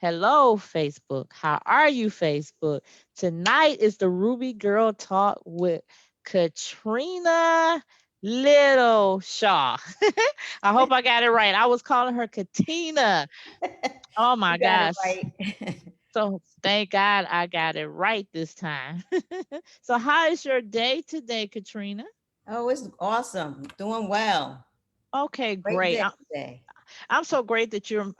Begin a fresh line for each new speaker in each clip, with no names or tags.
Hello, Facebook. How are you, Facebook? Tonight is the Ruby Girl Talk with Katrina Little Shaw. I hope I got it right. I was calling her Katina. Oh
You
my
got it
gosh.
right.
So thank God I got it right this time. So how is your day today, Katrina?
Oh, it's awesome. Doing well.
Okay,
Great
great.
day today.
I'm so glad that you're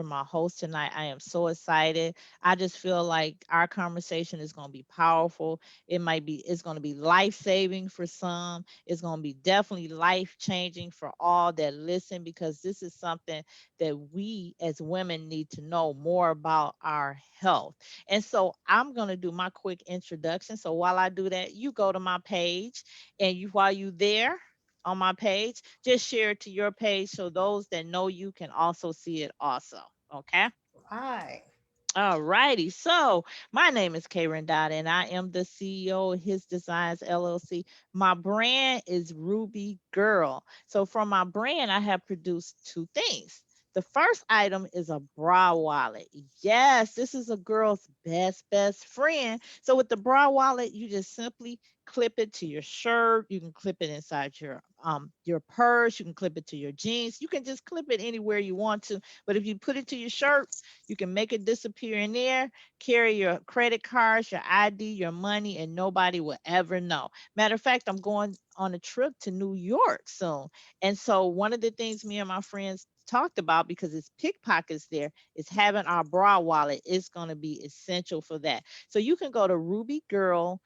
my host tonight. I am so excited. I just feel like our conversation is going to be powerful. It's going to be life-saving for some. It's going to be definitely life-changing for all that listen, because this is something that we as women need to know more about our health. And so I'm going to do my quick introduction. So while I do that, you go to my page, and while you there on my page, just share it to your page so those that know you can also see it also. Okay.
Hi.
All righty. So my name is Karen Dot, and I am the CEO of His Designs LLC. My brand is Ruby Girl. So from my brand, I have produced two things. The first item is a bra wallet. Yes, this is a girl's best friend. So with the bra wallet, you just simply clip it to your shirt. You can clip it inside your purse. You can clip it to your jeans. You can just clip it anywhere you want to. But if you put it to your shirt, you can make it disappear in there, carry your credit cards, your ID, your money, and nobody will ever know. Matter of fact, I'm going on a trip to New York soon. And so one of the things me and my friends talked about, because it's pickpockets there, is having our bra wallet. It's going to be essential for that. So you can go to rubygirl.net,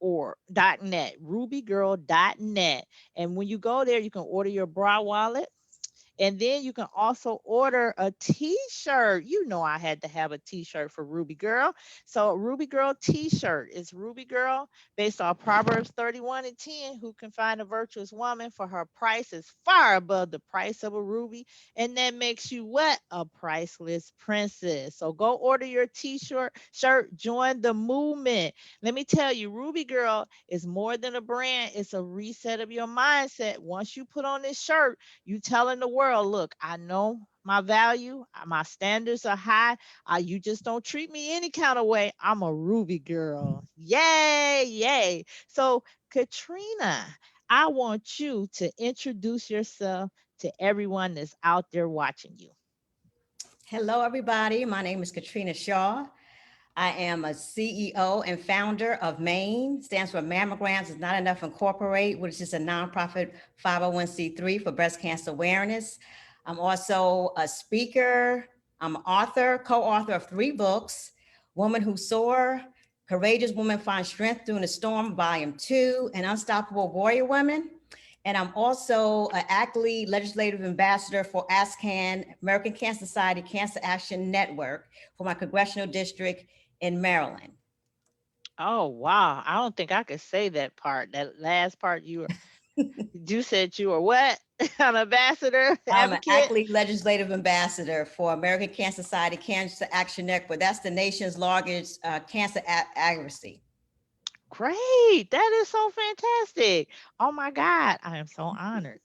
rubygirl.net. And when you go there, you can order your bra wallet, and then you can also order a t-shirt. You know I had to have a t-shirt for Ruby Girl. So Ruby Girl t-shirt is Ruby Girl based on Proverbs 31 and 10. Who can find a virtuous woman? For her price is far above the price of a ruby. And that makes you what? A priceless princess. So go order your shirt, join the movement. Let me tell you, Ruby Girl is more than a brand. It's a reset of your mindset. Once you put on this shirt, you telling the world, look, I know my value, my standards are high. You just don't treat me any kind of way. I'm a Ruby girl. Yay, yay. So, Katrina, I want you to introduce yourself to everyone that's out there watching you.
Hello, everybody. My name is Katrina Shaw. I am a CEO and founder of MAIN, stands for Mammograms Is Not Enough Incorporate, which is a nonprofit 501c3 for breast cancer awareness. I'm also a speaker. I'm an author, co-author of 3 books: Woman Who Soar, Courageous Woman Finds Strength During the Storm, Volume 2, and Unstoppable Warrior Women. And I'm also an ACLE legislative ambassador for ASCAN, American Cancer Society Cancer Action Network, for my congressional district in Maryland.
Oh, wow. I don't think I could say that part. That last part you said you were what? An ambassador,
I'm an
advocate?
ACLE legislative ambassador for American Cancer Society Cancer Action Network. That's the nation's largest cancer advocacy.
Great. That is so fantastic. Oh my God. I am so honored.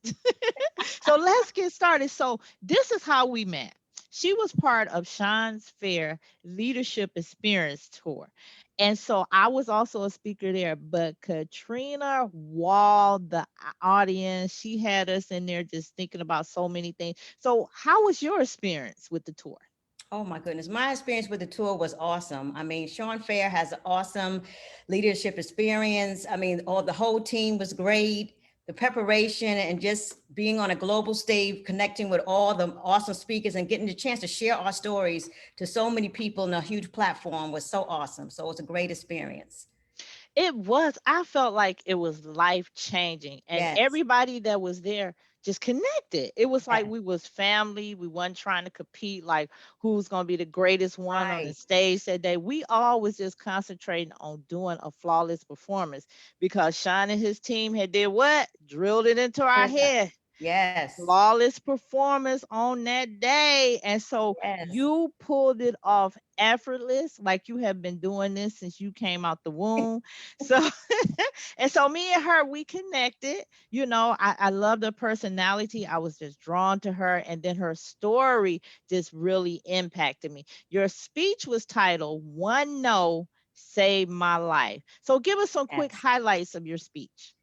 So let's get started. So this is how we met. She was part of Sean's Fair Leadership Experience Tour. And so I was also a speaker there, but Katrina walled the audience. She had us in there just thinking about so many things. So how was your experience with the tour?
Oh my goodness. My experience with the tour was awesome. I mean, Sean Fair has an awesome leadership experience. I mean, all the whole team was great. The preparation and just being on a global stage, connecting with all the awesome speakers and getting the chance to share our stories to so many people in a huge platform was so awesome. So it was a great experience.
It was. I felt like it was life changing, and
Yes.
everybody that was there just connected. It was like
Yes.
we was family. We wasn't trying to compete like who's gonna be the greatest one on the
Right.
stage that day. We all was just concentrating on doing a flawless performance, because Sean and his team had did what? Drilled it into our head.
Yes.
Flawless performance on that day. And so
Yes.
you pulled it off effortless, like you have been doing this since you came out the womb. So, and so me and her, we connected. I love the personality. I was just drawn to her. And then her story just really impacted me. Your speech was titled One No Saved My Life. So give us some quick
Yes.
highlights of your speech.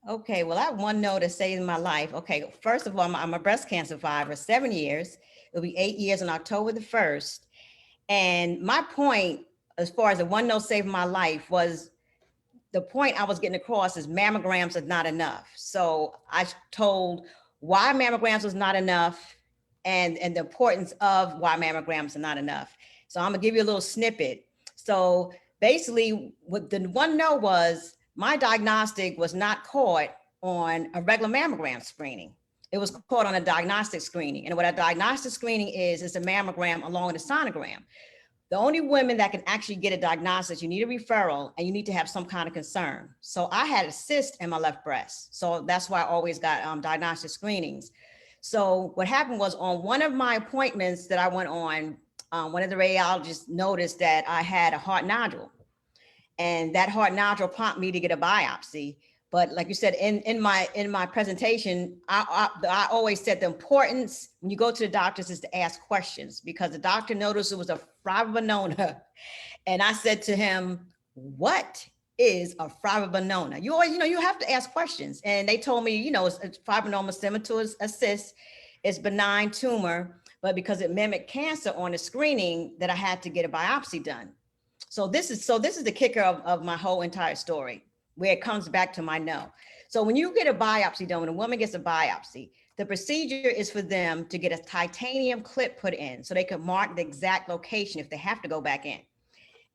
Okay, well, I have one note to say in my life. Okay, first of all, I'm a breast cancer survivor, 7 years. It'll be 8 years on October the 1st. And my point, as far as the one note saving my life, was the point I was getting across is mammograms are not enough. So I told why mammograms was not enough and the importance of why mammograms are not enough. So I'm gonna give you a little snippet. So basically, what the one no was, my diagnostic was not caught on a regular mammogram screening. It was caught on a diagnostic screening. And what a diagnostic screening is a mammogram along with a sonogram. The only women that can actually get a diagnosis, you need a referral and you need to have some kind of concern. So I had a cyst in my left breast. So that's why I always got diagnostic screenings. So what happened was on one of my appointments that I went on, one of the radiologists noticed that I had a heart nodule, and that heart nodule prompted me to get a biopsy. But like you said in my presentation, I always said the importance when you go to the doctors is to ask questions, because the doctor noticed it was a fibroadenoma, and I said to him, "What is a fibroadenoma?" You always, you have to ask questions, and they told me, it's fibroadenoma similar to a cyst, it's benign tumor, but because it mimicked cancer on the screening, that I had to get a biopsy done. So this is the kicker of my whole entire story, where it comes back to my no. So when you get a biopsy done, when a woman gets a biopsy, the procedure is for them to get a titanium clip put in so they can mark the exact location if they have to go back in.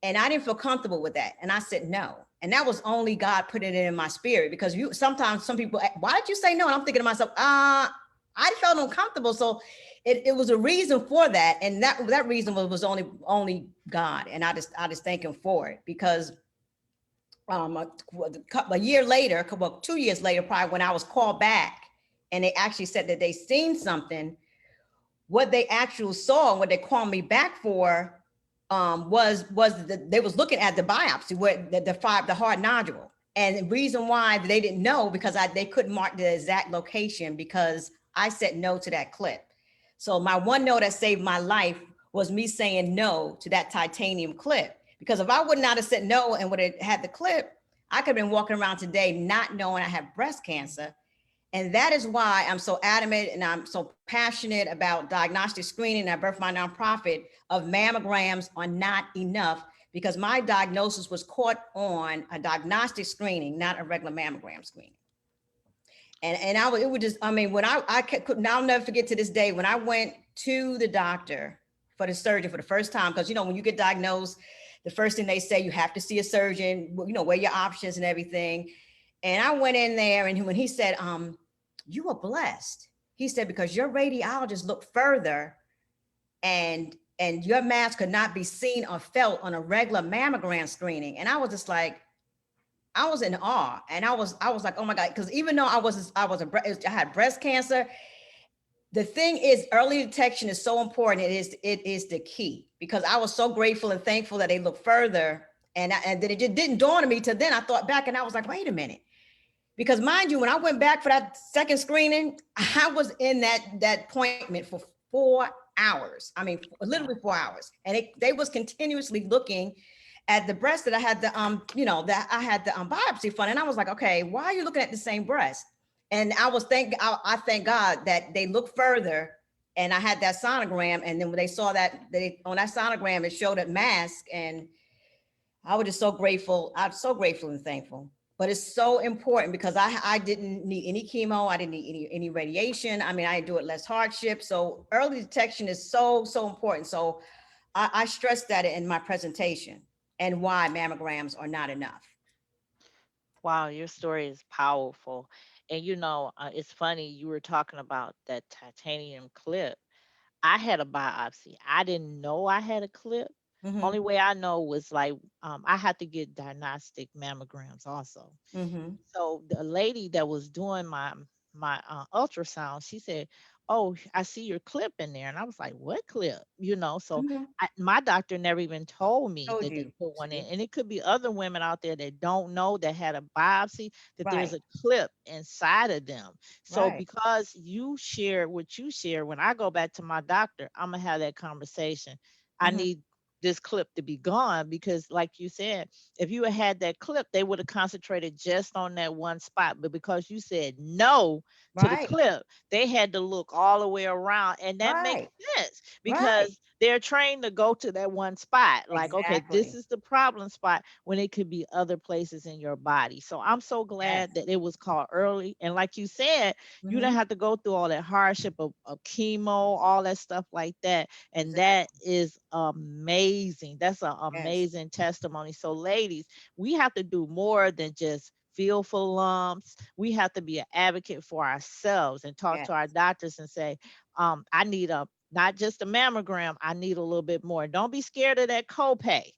And I didn't feel comfortable with that. And I said no. And that was only God putting it in my spirit, because sometimes some people, why did you say no? And I'm thinking to myself, I felt uncomfortable. So it was a reason for that. And that reason was only God. And I just thank him for it, because a year later, well, 2 years later, probably, when I was called back and they actually said that they seen something, what they actually saw and what they called me back for they was looking at the biopsy where the hard nodule. And the reason why they didn't know, because they couldn't mark the exact location, because I said no to that clip. So my one no that saved my life was me saying no to that titanium clip. Because if I would not have said no and would have had the clip, I could have been walking around today not knowing I have breast cancer. And that is why I'm so adamant and I'm so passionate about diagnostic screening. I birthed my nonprofit of mammograms are not enough, because my diagnosis was caught on a diagnostic screening, not a regular mammogram screening. And it would just, I mean, when I could, I'll never forget to this day, when I went to the doctor for the surgeon for the first time, because, when you get diagnosed, the first thing they say, you have to see a surgeon, weigh your options and everything. And I went in there, and when he said, you were blessed. He said, because your radiologist looked further, and your mass could not be seen or felt on a regular mammogram screening. And I was just like, I was in awe. And I was like, oh my God. Because even though I had breast cancer, the thing is, early detection is so important. It is the key, because I was so grateful and thankful that they looked further. And then it just didn't dawn on me till then. I thought back and I was like, wait a minute. Because mind you, when I went back for that second screening, I was in that appointment for 4 hours. I mean, literally
Wow.
4 hours. And they was continuously looking at the breast that I had the biopsy from. And I was like, okay, why are you looking at the same breast? And I thank God that they looked further, and I had that sonogram. And then when they saw that, they on that sonogram, it showed a mass. And I was just so grateful. I'm so grateful and thankful. But it's so important, because I didn't need any chemo. I didn't need any radiation. I mean, I do it less hardship. So early detection is so important. So I stressed that in my presentation, and why mammograms are not enough.
Wow, your story is powerful. And it's funny you were talking about that titanium clip. I had a biopsy. I didn't know I had a clip. Only
Mm-hmm.
way I know was like I had to get diagnostic mammograms also.
Mm-hmm.
So the lady that was doing my ultrasound, she said, "Oh, I see your clip in there," and I was like, "What clip?" So
Mhm.
my doctor never even told me
Told
that they
you.
put one in,
See?
and it could be other women out there that don't know that had a biopsy that there's
Right.
a clip inside of them. So
Right.
because you share what you share, when I go back to my doctor, I'm gonna have that conversation. I
Mhm.
need this clip to be gone because, like you said, if you had that clip, they would have concentrated just on that one spot. But because you said no to the
Right.
clip, they had to look all the way around. And that makes
Right.
sense
Right.
because they're trained to go to that one spot. Like, okay, this
Exactly.
is the problem spot when it could be other places in your body. So I'm so
Yes.
glad that it was called early. And like you said, you didn't
Mhm.
have to go through all that hardship of chemo, all that stuff like that. And that
Exactly.
is amazing. That's an
Yes.
amazing testimony. So, ladies, we have to do more than just feel for lumps. We have to be an advocate for ourselves and talk
Yes.
to our doctors and say, I need a not just a mammogram, I need a little bit more. Don't be scared of that copay.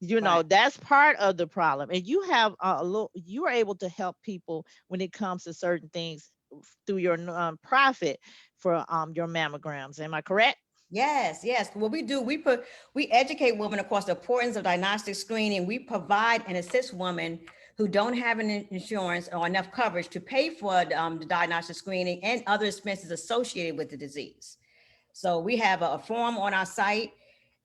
Right.
That's part of the problem. And you have you are able to help people when it comes to certain things through your nonprofit for your mammograms. Am I correct?
Yes, yes. What we do, we educate women across the importance of diagnostic screening. We provide and assist women who don't have an insurance or enough coverage to pay for the diagnostic screening and other expenses associated with the disease. So we have a form on our site.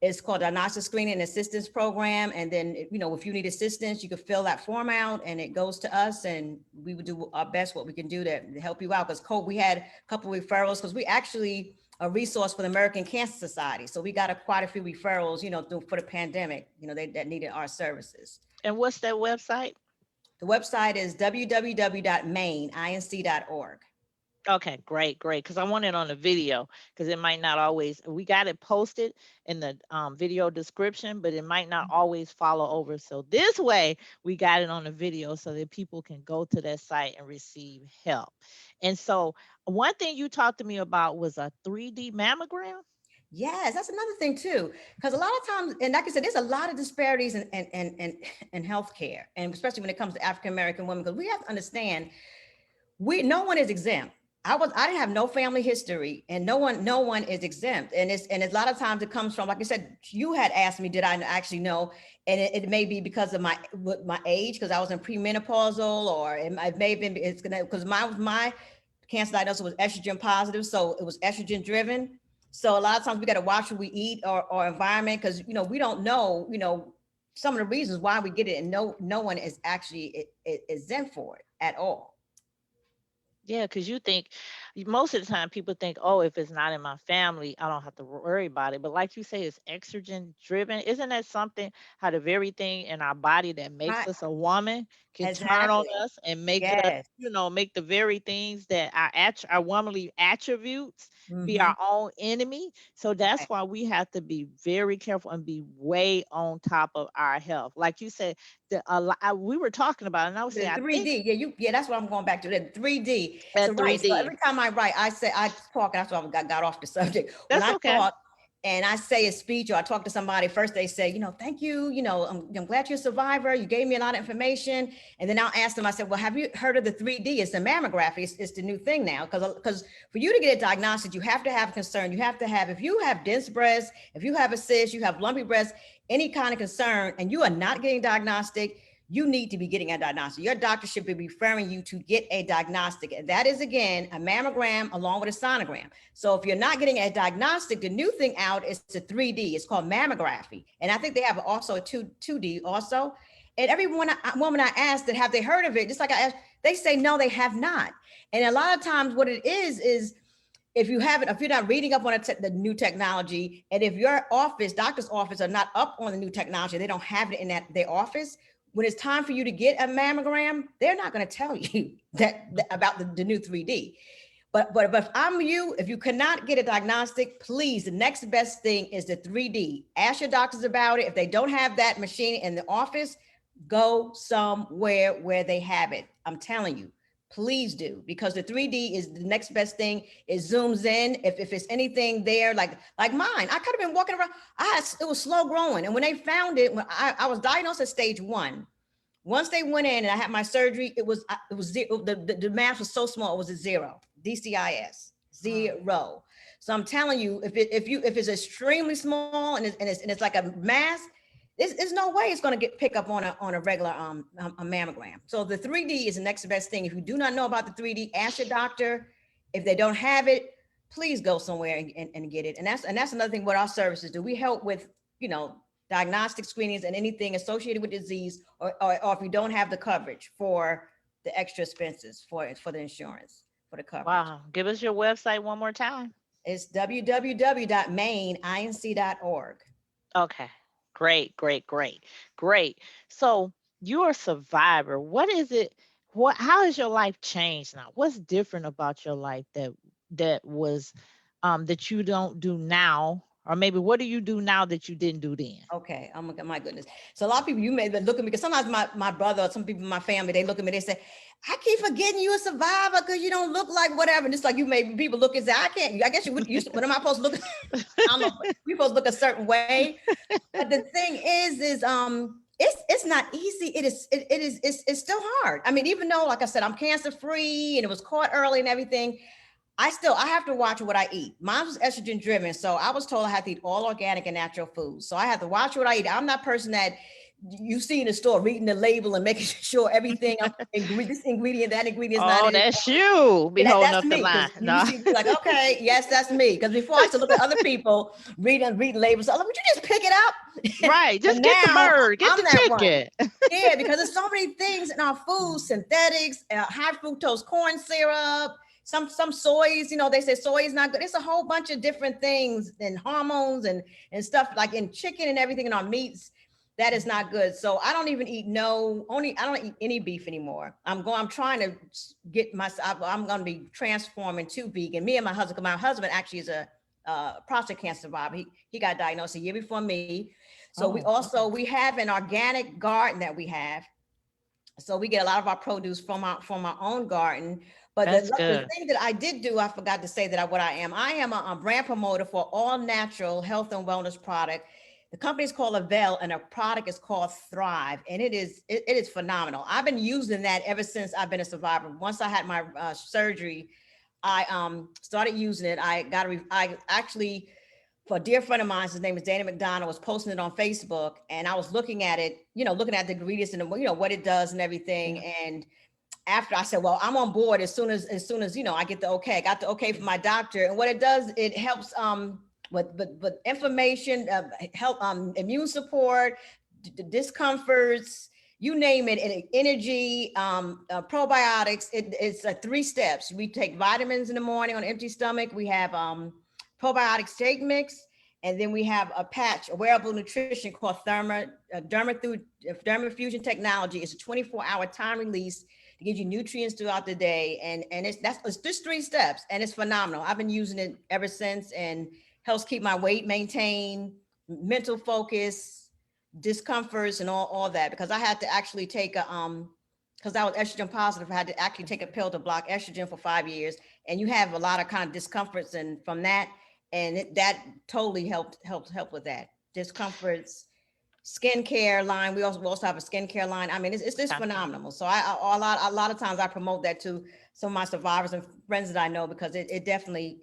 It's called Diagnostic Screening and Assistance Program. And then, if you need assistance, you can fill that form out and it goes to us and we would do our best what we can do to help you out. Because we had a couple of referrals because we actually a resource for the American Cancer Society. So we got quite a few referrals, for the pandemic, that needed our services.
And what's that website?
The website is www.maininc.org.
Okay, great, great. Because I want it on the video because it might not always. We got it posted in the video description, but it might not always follow over. So this way, we got it on the video so that people can go to that site and receive help. And so, one thing you talked to me about was a 3D mammogram.
Yes, that's another thing too. Because a lot of times, and like I said, there's a lot of disparities in healthcare, and especially when it comes to African American women, because we have to understand no one is exempt. I didn't have no family history, and no one is exempt. And it's a lot of times it comes from, like I said, you had asked me, did I actually know? And it may be because of my age, because I was in premenopausal, or it may have been it's gonna because my cancer diagnosis was estrogen positive, so it was estrogen driven. So a lot of times we got to watch what we eat or environment, because we don't know some of the reasons why we get it, and no one is actually exempt for it at all.
Yeah, because you think most of the time people think, oh, if it's not in my family, I don't have to worry about it. But like you say, it's estrogen driven. Isn't that something how the very thing in our body that makes
Right.
us a woman can turn on
Exactly.
us and make us,
Yes.
make the very things that our womanly attributes be
Mm-hmm.
our own enemy. So that's
Right.
why we have to be very careful and be way on top of our health. Like you said, we were talking about, it, and I would say,
The
I think
3D, yeah, that's what I'm going back to. The 3D. So
at
right. So
3D.
every time I write, I talk. That's why I got off the subject. When
That's
I
okay.
talk and I say a speech or I talk to somebody, first they say, thank you. I'm glad you're a survivor. You gave me a lot of information. And then I'll ask them. I said, well, have you heard of the 3D? It's the mammography. It's the new thing now. Because for you to get a diagnostic, you have to have concern. You have to have, if you have dense breasts, if you have a cyst, you have lumpy breasts, any kind of concern, and you are not getting diagnostic, you need to be getting a diagnostic. Your doctor should be referring you to get a diagnostic. And that is, again, a mammogram along with a sonogram. So if you're not getting a diagnostic, the new thing out is the 3D. It's called mammography. And I think they have also a 2D also. And every woman I asked that have they heard of it, just like I asked, they say no, they have not. And a lot of times what it is if you haven't, if you're not reading up on the new technology, and if your doctor's office are not up on the new technology, they don't have it in their office. When it's time for you to get a mammogram, they're not going to tell you that about the new 3D. But if I'm you, if you cannot get a diagnostic, please, the next best thing is the 3D. Ask your doctors about it. If they don't have that machine in the office, go somewhere where they have it. I'm telling you, please do, because the 3D is the next best thing. It zooms in. If it's anything there, like mine, I could have been walking around. It was slow growing. And when they found it, when I was diagnosed at stage 1, Once they went in and I had my surgery, it was the mass was so small, it was a zero, DCIS,
Mm.
zero. So I'm telling you, if it's extremely small and it's like a mass, there's no way it's going to get pick up on a regular a mammogram. So the 3D is the next best thing. If you do not know about the 3D, ask your doctor. If they don't have it, please go somewhere and get it. And that's another thing. What our services do, we help with, diagnostic screenings and anything associated with disease, or if you don't have the coverage for the extra expenses for the insurance for the coverage.
Wow. Give us your website one more time.
It's www.maineinc.org.
Okay. Great, great, great, great. So you're a survivor. What is it? How has your life changed now? What's different about your life that was that you don't do now? Or maybe what do you do now that you didn't do then?
Okay. Oh my goodness. So a lot of people, you may look at me, because sometimes my brother or some people in my family, they look at me, they say, I keep forgetting you a survivor because you don't look like whatever. And it's like, you may people look and say, I guess what am I supposed to look? I don't know. We're supposed to look a certain way. But the thing is it's not easy. It's still hard. I mean, even though, like I said, I'm cancer free and it was caught early and everything, I have to watch what I eat. Mine was estrogen driven. So I was told I had to eat all organic and natural foods. So I have to watch what I eat. I'm that person that you see in the store reading the label and making sure everything, this ingredient, that ingredient is not
Oh,
in it.
that's you be
Yeah,
holding
that's
up the
me. Because
line.
you
No.
see, like, okay, yes, that's me. Because before I used to look at other people, read labels. I'm like, would you just pick it up?
Right.
But
Just get the
now
bird, get
I'm
the
that one.
chicken.
Yeah, because there's so many things in our food, synthetics, high fructose corn syrup, some soys. They say soy is not good. It's a whole bunch of different things and hormones and stuff like in chicken and everything in our meats that is not good. So I don't even eat I don't eat any beef anymore. I'm trying to get myself, I'm going to be transforming to vegan. Me and my husband actually is a prostate cancer survivor. He got diagnosed a year before me. So
Oh, okay.
we have an organic garden that we have. So we get a lot of our produce from our own garden. But
That's
the
good.
thing that I did do, I forgot to say that what I am. I am a brand promoter for all natural health and wellness product. The company is called Avell, and our product is called Thrive, and it is phenomenal. I've been using that ever since I've been a survivor. Once I had my surgery, I started using it. I actually, for a dear friend of mine, his name is Dana McDonald, was posting it on Facebook, and I was looking at it, looking at the ingredients and what it does and everything.
Yeah.
And after I said, well, I'm on board as soon as I get the okay. I got the okay from my doctor, and what it does, it helps with information, help immune support, discomforts, you name it, and energy, probiotics. It's 3 steps. We take vitamins in the morning on an empty stomach. We have probiotic shake mix, and then we have a patch, a wearable nutrition called Dermafusion technology. It's a 24-hour time release to give you nutrients throughout the day, and it's just 3 steps, and it's phenomenal. I've been using it ever since, and helps keep my weight maintained, mental focus, discomforts, and all that. Because I had to actually take because I was estrogen positive, I had to actually take a pill to block estrogen for 5 years, and you have a lot of kind of discomforts and from that, and that totally helped with that discomforts. Skincare line. We also have a skincare line. I mean, it's just
Okay.
phenomenal. So a lot of times I promote that to some of my survivors and friends that I know, because it definitely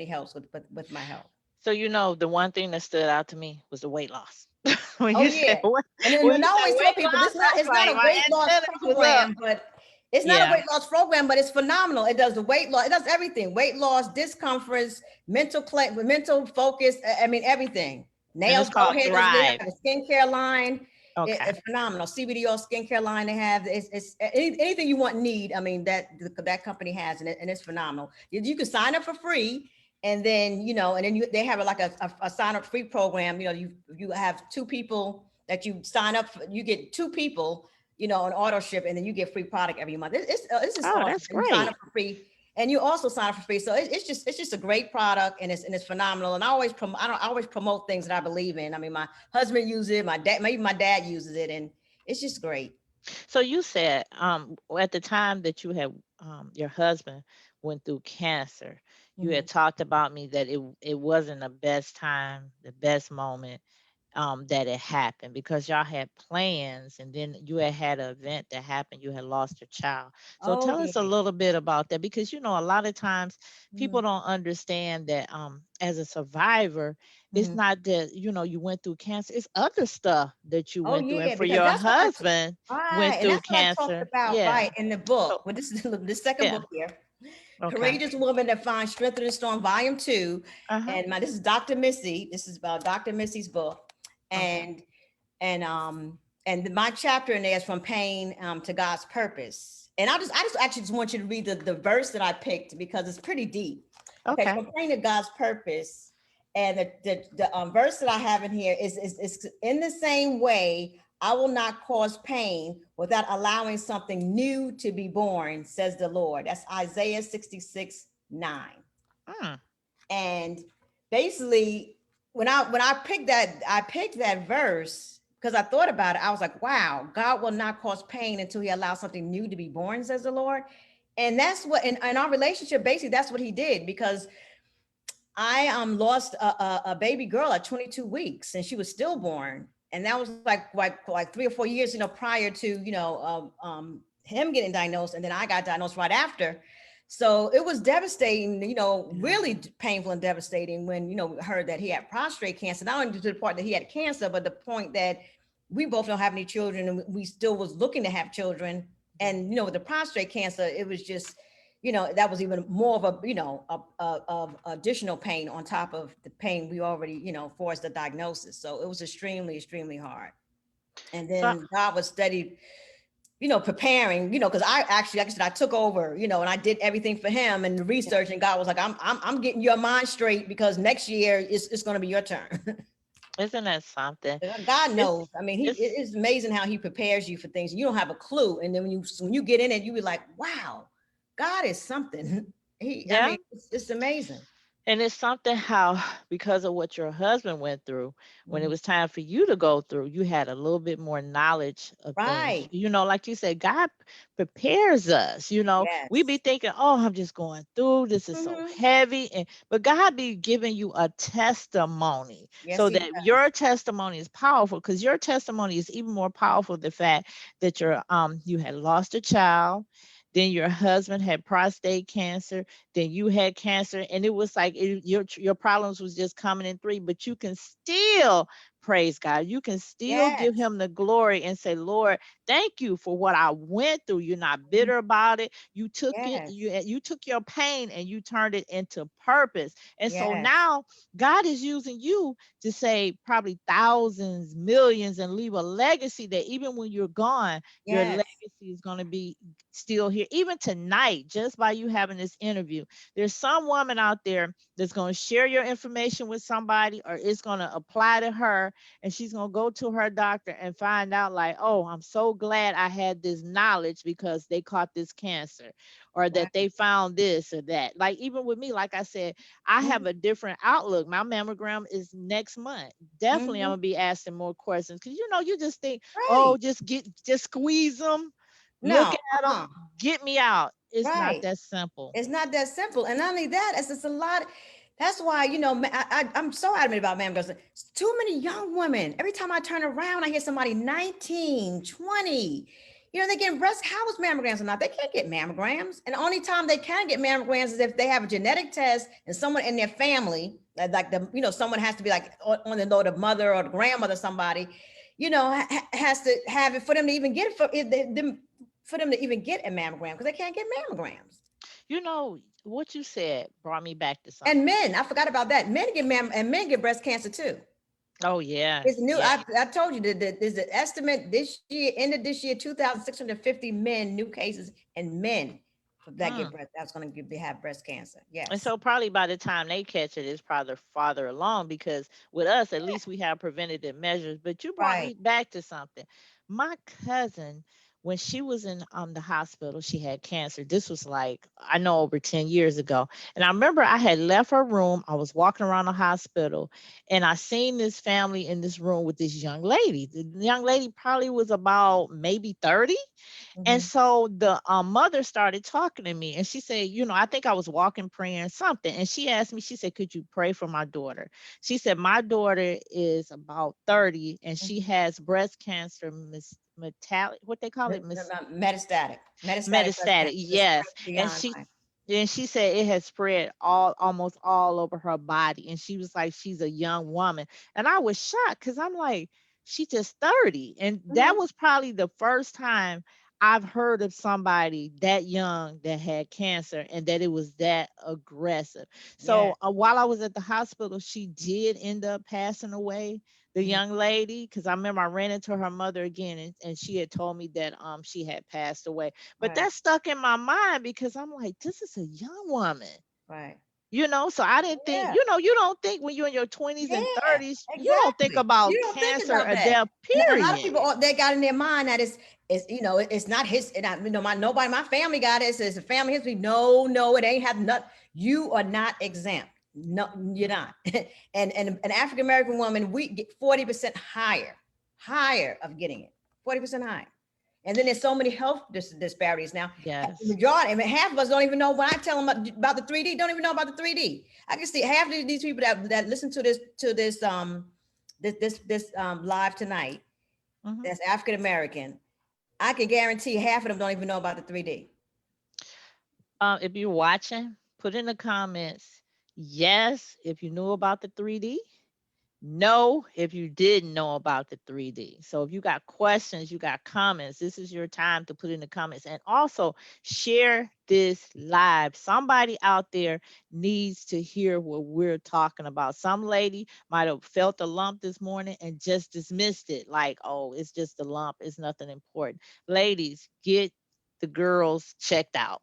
helps with my health.
So the one thing that stood out to me was the weight loss. when
Oh
you said
yeah.
when,
And then
when
when
you
I
said
always tell
weight
people,
loss, I was
it's not
like
a
my
weight loss
antennas was up.
program, but it's not a
Yeah.
weight loss program, but it's phenomenal. It does the weight loss. It does everything: weight loss, discomforts, mental focus. I mean, everything.
And
Nails,
it's
go
called
ahead. They
Thrive.
have a skincare line.
Okay.
It's phenomenal. CBD oil skincare line they have. It's anything you want, need. I mean, that company has, and it's phenomenal. You can sign up for free, and then they have like a sign up free program. You have 2 people that you sign up for. You get 2 people, on auto ship, and then you get free product every month. It's just
Oh,
awesome.
that's
And you sign
great.
up for free, and you also sign up for free. So it's just a great product, and it's phenomenal. And I always promote things that I believe in. I mean, my husband uses it, even my dad uses it, and it's just great.
So you said at the time that you had your husband went through cancer, you
Mhm.
had talked about me that it wasn't the best time, the best moment. that it happened because y'all had plans and then you had an event that happened. You had lost your child. So
Oh
tell
yeah.
us a little bit about that because, a lot of times
Mhm,
people don't understand that as a survivor, it's
mhm.
not that, you went through cancer. It's other stuff that you
Oh
went through. And
yeah,
for
because
your
that's what
husband
right,
went
and
through
that's what I talked
cancer.
about
Yeah.
right in the book.
So,
Well, this is the second
yeah.
book here.
Okay.
Courageous Woman That Finds Strength in the Storm, Volume 2.
Uh-huh.
And this is Dr. Missy. This is about Dr. Missy's book.
Okay.
And and my chapter in there is from pain to God's purpose. And I just actually just want you to read the verse that I picked because it's pretty deep. Okay,
Okay.
from pain to God's purpose. And the verse that I have in here is in the same way, I will not cause pain without allowing something new to be born, says the Lord. That's Isaiah 66:9.
Mm.
And basically, when I picked that verse because I thought about it. I was like, wow, God will not cause pain until He allows something new to be born, says the Lord. And that's what in our relationship, basically, that's what He did because I lost a baby girl at 22 weeks and she was stillborn. And that was like 3 or 4 years, prior to, him getting diagnosed. And then I got diagnosed right after. So it was devastating,
Yeah.
really painful and devastating when, we heard that he had prostate cancer, not only to the part that he had cancer, but the point that we both don't have any children and we still was looking to have children.
Yeah.
And, with the prostate cancer, it was just, that was even more of a, of additional pain on top of the pain we already, forced the diagnosis. So it was extremely, extremely hard. And
So,
then God was steady, preparing, because I actually, like I said, I took over, and I did everything for him and the
yeah.
research. And God was like, I'm getting your mind straight because next year it's going to be your turn.
Isn't that something?
God
It's
knows. I mean,
it's
it's amazing how He prepares you for things you don't have a clue. And then when you get in it, you be like, wow, God is something. I
yeah.
mean, it's amazing.
And it's something how, because of what your husband went through, when it
Mhm.
was time for you to go through, you had a little bit more knowledge of things.
Right.
Like you said, God prepares us. We be
Yes.
thinking, oh, I'm just going through. This is so
Hmm.
heavy. But God be giving you a testimony
Yes,
so
He
that
does.
your testimony is powerful because your testimony is even more powerful. The fact that you had lost a child, then your husband had prostate cancer, then you had cancer, and it was like your problems was just coming in three, but you can still praise God. You can still give
Yes.
Him the glory and say, Lord, thank you for what I went through. You're not
Mhm.
bitter about it. You took it,
Yes.
you took your pain and you turned it into purpose. And so
Yes.
now God is using you to say probably thousands, millions, and leave a legacy that even when you're gone, your
Yes.
legacy is going to be still here. Even tonight, just by you having this interview, there's some woman out there that's going to share your information with somebody, or it's going to apply to her, and she's going to go to her doctor and find out, like, oh, I'm so glad I had this knowledge because they caught this cancer, or
Right.
that they found this or that. Like, even with me, like I said, I have
Mhm.
a different outlook. My mammogram is next month. Definitely, I'm
Mhm.
going to be asking more questions because, you just think,
Right.
oh, just squeeze them, look
No.
at them,
Uh-uh.
get me out. It's not
Right.
that simple.
It's not that simple. And not only that, it's just a lot. That's why, I'm so adamant about mammograms. It's too many young women. Every time I turn around, I hear somebody 19, 20. They getting breast. How is mammograms or not? They can't get mammograms. And the only time they can get mammograms is if they have a genetic test and someone in their family, like someone has to be like on the low, the mother or the grandmother, somebody, has to have it for them to even get it for them to even get a mammogram because they can't get mammograms.
What you said brought me back to
And
something.
men, I forgot about that. Men get breast cancer too.
Oh yeah,
It's new.
yeah.
I told you that there's an estimate this year, end of this year, 2,650 men, new cases and men that get
Mm.
breast, that's going to have breast cancer.
And
Yes.
so probably by the time they catch it, it's probably farther along because with us, at least we have preventative measures. But you brought
Right.
me back to something. My cousin when she was in the hospital, she had cancer. This was like, I know, over 10 years ago. And I remember I had left her room. I was walking around the hospital and I seen this family in this room with this young lady. The young lady probably was about maybe 30. And
Mhm.
so the mother started talking to me and she said, I think I was walking, praying something. And she asked me, she said, could you pray for my daughter? She said, my daughter is about 30 and she
Mhm.
has breast cancer, metallic, what they call it,
Metastatic breast
metastatic.
cancer is
Yes. And
beyond mine.
she said it has spread almost all over her body. And she was like, she's a young woman. And I was shocked because I'm like, she just 30. And that
Mhm.
was probably the first time I've heard of somebody that young that had cancer and that it was that aggressive.
Yeah.
So while I was at the hospital, she did end up passing away, the
Mhm.
young lady, because I remember I ran into her mother again, and she had told me that she had passed away. But
Right.
that stuck in my mind because I'm like, this is a young woman.
Right.
So I didn't think,
Yeah.
you don't think when you're in your 20s and
Yeah.
30s, you don't think
Exactly.
about
You don't think
cancer
about
or
that.
death,
And a lot of
period.
people, they got in their mind that it's it's not his. And my family got it. It's a family history. No, no, it ain't have nothing. You are not exempt. No, you're not. And an African American woman, we get 40% higher of getting it. 40% higher. And then there's so many health disparities now.
Yes.
Majority, I mean, half of us don't even know. When I tell them about the 3D, don't even know about the 3D. I can see half of these people that listen to this live tonight.
Mhm.
That's African American. I can guarantee half of them don't even know about the 3D.
If you're watching, put in the comments, yes, if you knew about the 3D. No, if you didn't know about the 3D. So if you got questions, you got comments, this is your time to put in the comments. And also share this live. Somebody out there needs to hear what we're talking about. Some lady might have felt a lump this morning and just dismissed it like, oh, it's just a lump, it's nothing important. Ladies, get the girls checked out.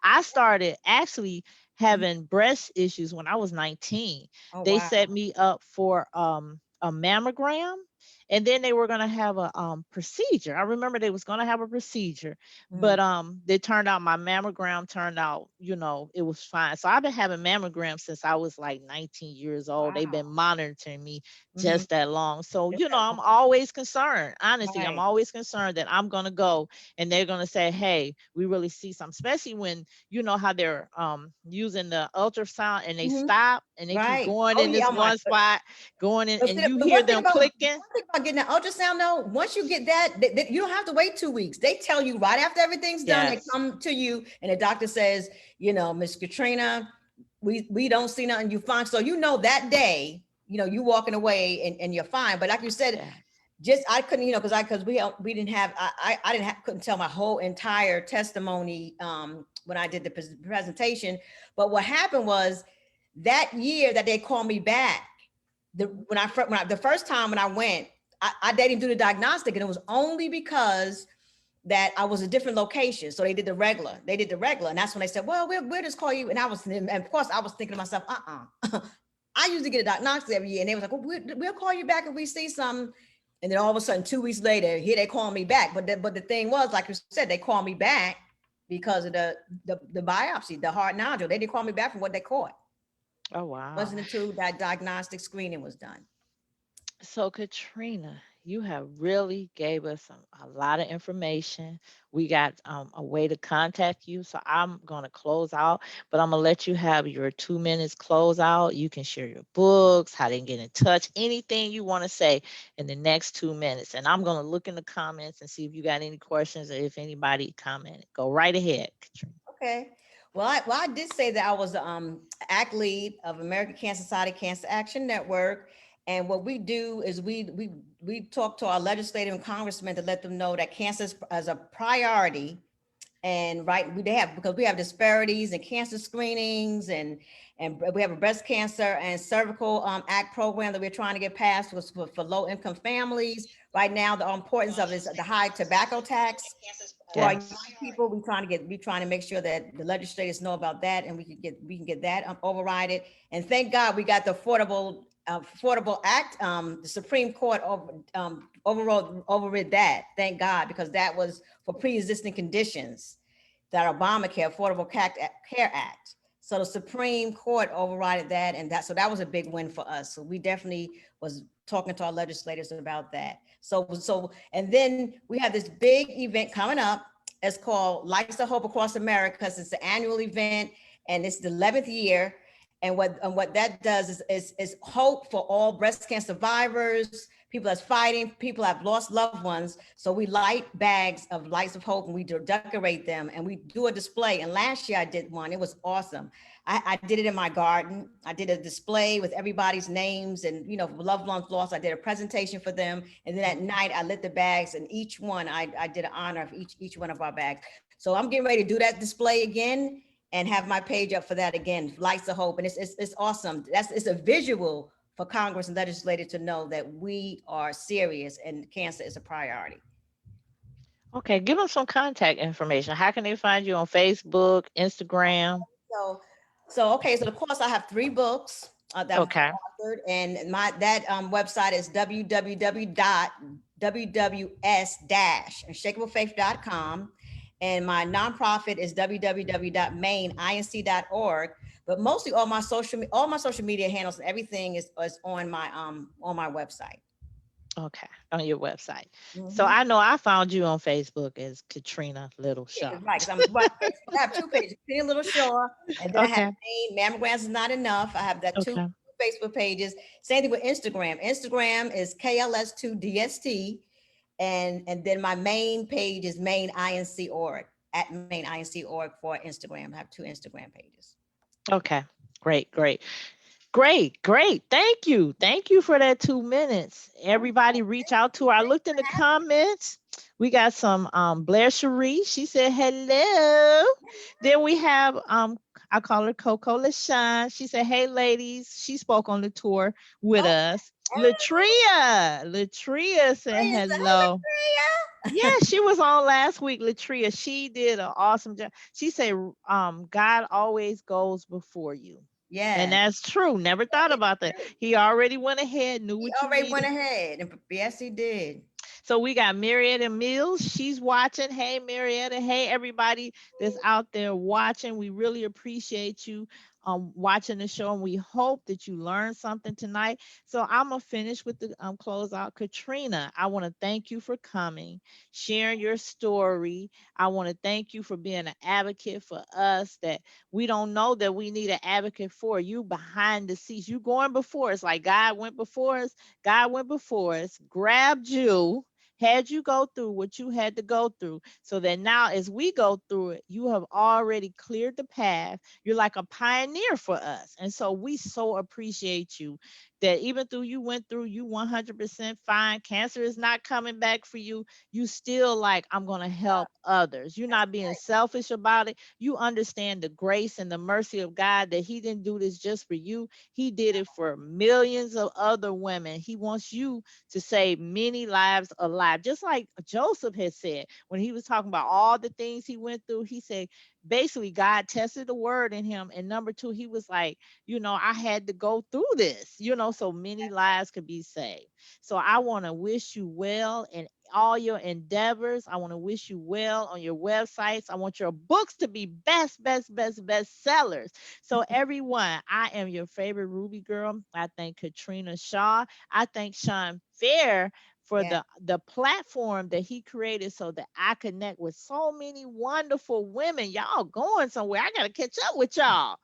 I started actually having breast issues when I was 19.
Oh
They
wow.
set me up for a mammogram, and then they were going to have a procedure. I remember they was going to have a procedure,
Mm,
but they turned out my mammogram turned out, it was fine. So I've been having mammograms since I was like 19 years old. They've
wow.
been monitoring me
Mm-hmm.
just that long. So,
Just that
I'm always concerned.
long.
Honestly, I'm
Right.
always concerned that I'm going to go and they're going to say, "Hey, we really see something," especially when you know how they're using the ultrasound and they
Mm-hmm.
stop and they keep
Right.
going
Oh
in
yeah.
this
Oh my.
one spot, going in,
But,
and you
but
hear them clicking.
one thing about getting that ultrasound though, once you get that, you don't have to wait 2 weeks. They tell you right after everything's done, they
Yes.
come to you and the doctor says, Miss Katrina, we don't see nothing, you fine. So that day, you walking away and you're fine. But like you said,
Yes.
just I couldn't, because we didn't have I didn't have couldn't tell my whole entire testimony when I did the presentation. But what happened was that year that they called me back, the first time when I went, I didn't do the diagnostic, and it was only because that I was a different location. So they did the regular, and that's when they said, well, we'll just call you. And of course I was thinking to myself, I usually get a diagnostic every year, and they was like, well, we'll call you back if we see something. And then all of a sudden, 2 weeks later, here they call me back. But the thing was, like you said, they called me back because of the biopsy, the hard nodule. They didn't call me back for what they caught.
Oh
It wasn't
wow.
until that diagnostic screening was done.
So Katrina, you have really gave us a lot of information. We got a way to contact you. So I'm going to close out, but I'm going to let you have your 2 minutes close out. You can share your books, how they can get in touch, anything you want to say in the next 2 minutes. And I'm going to look in the comments and see if you got any questions or if anybody commented. Go right ahead, Katrina.
Okay. Well, I did say that I was ACT lead of American Cancer Society Cancer Action Network. And what we do is we talk to our legislative and congressmen to let them know that cancer is as a priority. And right, they have, because we have disparities in cancer screenings, and we have a breast cancer and cervical act program that we're trying to get passed for low income families. Right now, the importance of is the high tobacco tax for our young
Yes.
people. We trying to make sure that the legislators know about that, and we can get that overrided. And thank God we got the affordable Affordable Act, the Supreme Court overrid that. Thank God, because that was for pre-existing conditions. That Obamacare, Care Act. So the Supreme Court overrided that, and that was a big win for us. So we definitely was talking to our legislators about that. And then we have this big event coming up. It's called Lights of Hope Across America. It's the annual event, and it's the 11th year. And what that does is hope for all breast cancer survivors, people that's fighting, people that have lost loved ones. So we light bags of lights of hope and we decorate them and we do a display. And last year I did one. It was awesome. I did it in my garden. I did a display with everybody's names and, loved ones lost. I did a presentation for them. And then at night I lit the bags, and each one I did an honor of each one of our bags. So I'm getting ready to do that display again and have my page up for that again, Lights of Hope. And it's awesome. It's a visual for Congress and legislators to know that we are serious and cancer is a priority.
Okay, give them some contact information. How can they find you on Facebook, Instagram?
So, so of course I have 3 books that I've
Okay.
authored, and that website is www.unshakablefaith.com. And my nonprofit is www.maineinc.org. But mostly all my social media handles and everything is on my website.
Okay, on your website. So
Mhm.
I know I found you on Facebook as Katrina Little
Yeah,
Shaw.
right. 'Cause I have 2 pages, Katrina Little Shaw, and then I have
Okay.
Mammograms is Not Enough. I have that two
Okay.
Facebook pages. Same thing with Instagram. Instagram is KLS2DST. And then my main page is Main INC org, at Main INC org for Instagram. I have 2 Instagram pages.
Okay. Great, great. Great, great. Thank you. Thank you for that 2 minutes. Everybody reach out to her. I looked in the comments. We got some Blair Cherie. She said hello. Then we have I call her Coco LaShawn. She said, hey ladies. She spoke on the tour with
Oh,
us. Latria. Latria said hello. Yeah, she was on last week, Latria. She did an awesome job. She said, God always goes before you. And
yeah.
that's true. Never thought about that. He already went ahead, knew
He
what you
already went
needed.
ahead. And yes, he did.
So we got Marietta Mills. She's watching. Hey, Marietta. Hey, everybody that's out there watching. We really appreciate you watching the show, and we hope that you learned something tonight. So I'm gonna finish with the close out. Katrina, I want to thank you for coming, sharing your story. I want to thank you for being an advocate for us that we don't know that we need an advocate for. You behind the scenes, you going before us like God went before us. God went before us, grabbed you, had you go through what you had to go through, so that now as we go through it, you have already cleared the path. You're like a pioneer for us. And so we so appreciate you that even though you went through, you 100% fine. Cancer is not coming back for you. You still like, I'm going to help others. You're not being selfish about it. You understand the grace and the mercy of God, that he didn't do this just for you. He did it for millions of other women. He wants you to save many lives alive. Just like Joseph had said when he was talking about all the things he went through, he said, basically, God tested the word in him. And number two, he was like, I had to go through this, so many lives could be saved. So I want to wish you well in all your endeavors. I want to wish you well on your websites. I want your books to be best, best, best, best sellers. So everyone, I am your favorite Ruby girl. I thank Katrina Shaw. I thank Sean Fair for
Yeah.
the platform that he created so that I connect with so many wonderful women. Y'all going somewhere. I got to catch up with y'all.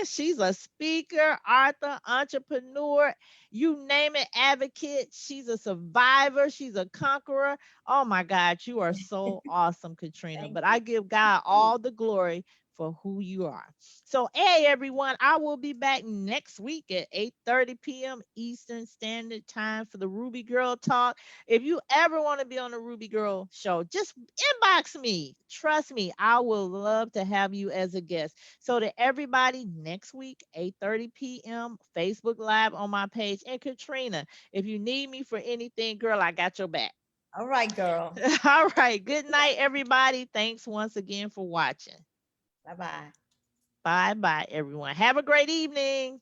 She's a speaker, author, entrepreneur, you name it, advocate. She's a survivor. She's a conqueror. Oh my God, you are so awesome, Katrina.
Thank
But
you.
I give God all the glory for who you are. So, hey, everyone, I will be back next week at 8:30 p.m. Eastern Standard Time for the Ruby Girl Talk. If you ever want to be on the Ruby Girl Show, just inbox me. Trust me, I will love to have you as a guest. So to everybody, next week, 8:30 p.m., Facebook Live on my page. And Katrina, if you need me for anything, girl, I got your back.
All right, girl.
All right. Good night, everybody. Thanks once again for watching.
Bye-bye.
Bye bye, everyone. Have a great evening.